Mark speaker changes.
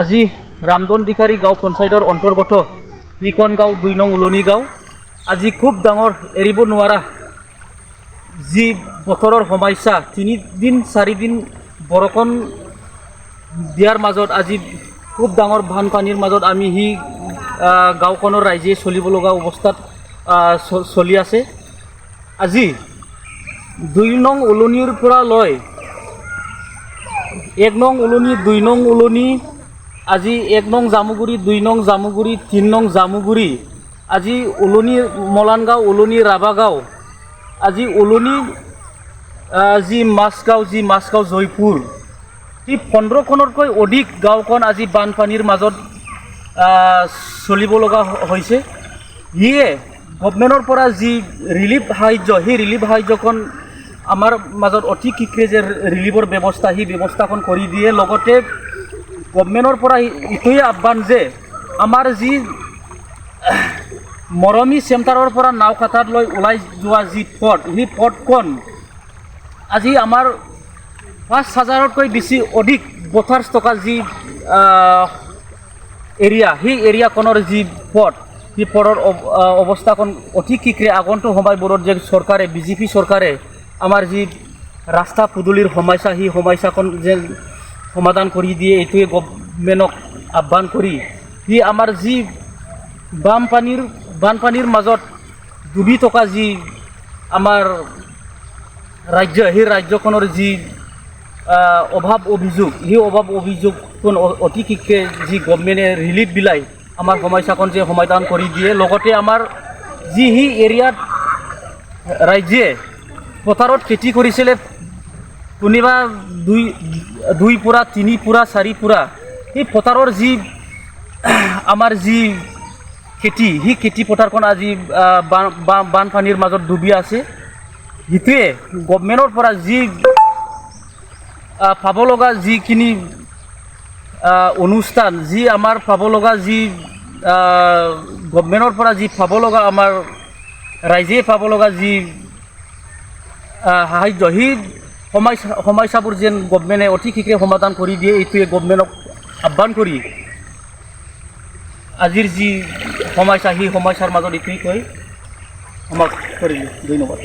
Speaker 1: আজি ৰামদন্দিখাৰী গাঁও পঞ্চায়তৰ অন্তৰ্গত হিকন গাঁও 2 নং উলনি গাঁও আজি খুব ডাঙৰ এৰিব নোৱাৰা যি বতৰৰ সমস্যা 3 দিন 4 দিন বৰষুণ দিয়াৰ মাজত আজি খুব ডাঙৰ বানপানীৰ মাজত আমি হি গাঁওখনৰ ৰাইজে চলিব লগা অৱস্থাত চলি আছে। আজি 2 নং উলনিৰ পৰা লৈ 1 নং উলনি 2 নং উলনি আজি 1 নং জামুগুৰি 2 নং জামুগুৰি 3 নং জামুগুৰি আজি উলনি মলানগাঁও উলনি ৰাবাগাঁও আজি উলনি যি মাছগাঁও জয়পুৰ এই 15খনতকৈ অধিক গাঁওখন আজি বানপানীৰ মাজত চলিব লগা হৈছে। ইয়ে গভৰ্ণমেণ্টৰ পৰা যি ৰিলিফ সাহায্য সেই ৰিলিফ সাহায্যখন আমাৰ মাজত অতি শীঘ্ৰে যে ৰিলিফৰ ব্যৱস্থা সেই ব্যৱস্থাখন কৰি দিয়ে। লগতে গভৰ্ণমেণ্টৰ পৰা এইটোৱে আহ্বান যে আমাৰ যি মৰমী চেণ্টাৰৰ পৰা নাওকাটাত লৈ ওলাই যোৱা যি পথ সেই পথখন আজি আমাৰ 5,000তকৈ বেছি অধিক বথাৰ্ছ টকা যি এৰিয়া সেই এৰিয়াখনৰ যি পথ সেই পথৰ অৱস্থাখন অতি শীঘ্ৰে আগন্তুক সময়বোৰত যে চৰকাৰে বিজেপি চৰকাৰে আমাৰ যি ৰাস্তা পদূলিৰ সমস্যা সেই সমস্যাখন যে সমাধান কৰি দিয়ে এইটোৱে গভৰ্ণমেণ্টক আহ্বান কৰি সি আমাৰ যি বানপানীৰ মাজত ডুবি থকা যি আমাৰ ৰাজ্য সেই ৰাজ্যখনৰ যি অভাৱ অভিযোগ সেই অভাৱ অভিযোগখন অতি শীঘ্ৰে যি গভৰ্ণমেণ্টে ৰিলিফ বিলাই আমাৰ সমস্যাখন যে সমাধান কৰি দিয়ে। লগতে আমাৰ যি সেই এৰিয়াত ৰাইজে পথাৰত খেতি কৰিছিলে কোনোবা 2 পুৰা 3 পুৰা 4 পুৰা সেই পথাৰৰ যি আমাৰ যি খেতি সেই খেতি পথাৰখন আজি বানপানীৰ মাজত ডুবি আছে। সেইটোৱে গভৰ্ণমেণ্টৰ পৰা যি পাব লগা যিখিনি অনুষ্ঠান যি আমাৰ পাব লগা যি গভৰ্ণমেণ্টৰ পৰা যি পাব লগা আমাৰ ৰাইজে পাব লগা যি সাহায্য সেই সমস্যাবোৰ যেন গভৰ্ণমেণ্টে অতি শীঘ্ৰে সমাধান কৰি দিয়ে এইটোৱে গভৰ্ণমেণ্টক আহ্বান কৰি আজিৰ যি সমস্যা সেই সমস্যাৰ মাজত এইটোৱে কৈ সমাপ্ত কৰিলোঁ। ধন্যবাদ।